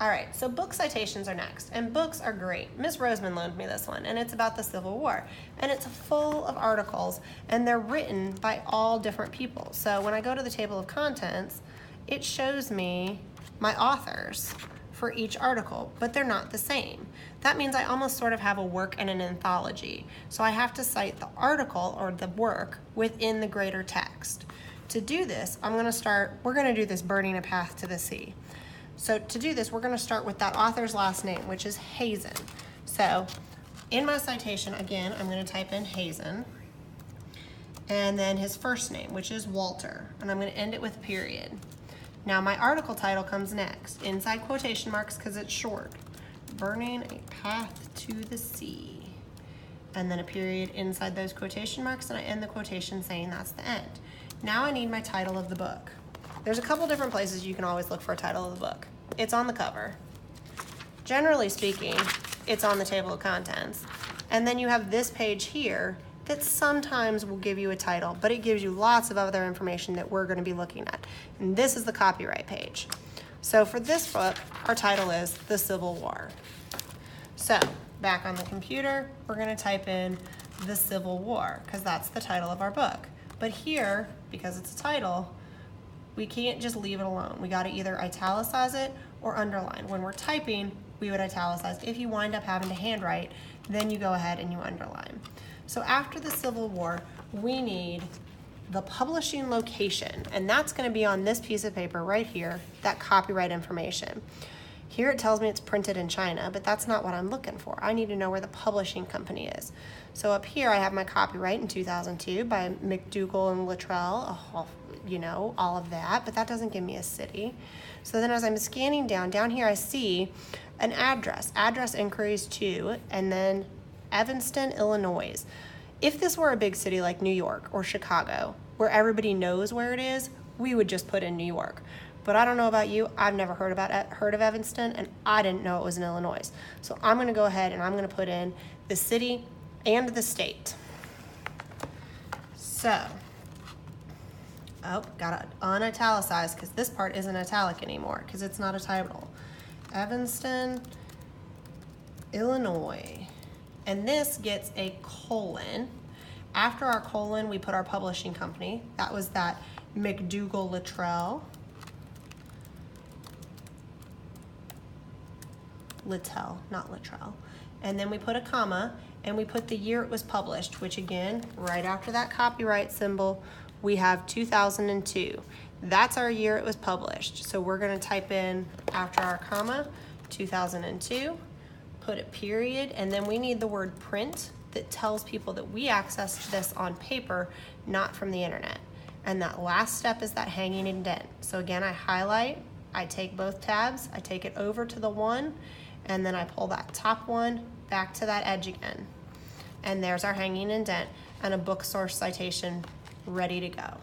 All right, so book citations are next, and books are great. Miss Roseman loaned me this one, and it's about the Civil War, and it's full of articles, and they're written by all different people. So when I go to the table of contents, it shows me my authors for each article, but they're not the same. That means I almost sort of have a work and an anthology. So I have to cite the article or the work within the greater text. To do this, we're gonna do this Burning a Path to the Sea. So to do this, we're gonna start with that author's last name, which is Hazen. So in my citation, again, I'm gonna type in Hazen, and then his first name, which is Walter, and I'm gonna end it with period. Now my article title comes next, inside quotation marks because it's short. Burning a Path to the Sea. And then a period inside those quotation marks, and I end the quotation saying that's the end. Now I need my title of the book. There's a couple different places you can always look for a title of the book. It's on the cover. Generally speaking, it's on the table of contents. And then you have this page here that sometimes will give you a title, but it gives you lots of other information that we're going to be looking at. And this is the copyright page. So for this book, our title is The Civil War. So back on the computer, we're going to type in The Civil War because that's the title of our book. But here, because it's a title, we can't just leave it alone. We gotta either italicize it or underline. When we're typing, we would italicize. If you wind up having to handwrite, then you go ahead and you underline. So after the Civil War, we need the publishing location, and that's gonna be on this piece of paper right here, that copyright information. Here it tells me it's printed in China, but that's not what I'm looking for. I need to know where the publishing company is. So up here I have my copyright in 2002 by McDougall and Luttrell, you know, all of that, but that doesn't give me a city. So then as I'm scanning down here I see an address inquiries to, and then Evanston, Illinois. If this were a big city like New York or Chicago, where everybody knows where it is, we would just put in New York. But I don't know about you, I've never heard of Evanston, and I didn't know it was in Illinois. So I'm gonna go ahead and I'm gonna put in the city and the state. So, gotta unitalicize because this part isn't italic anymore because it's not a title. Evanston, Illinois. And this gets a colon. After our colon, we put our publishing company. That was that McDougall Luttrell. Littell, not Luttrell. And then we put a comma and we put the year it was published, which again, right after that copyright symbol, we have 2002. That's our year it was published. So we're gonna type in after our comma, 2002, put a period, and then we need the word print that tells people that we accessed this on paper, not from the internet. And that last step is that hanging indent. So again, I highlight, I take both tabs, I take it over to the one, and then I pull that top one back to that edge again. And there's our hanging indent and a book source citation ready to go.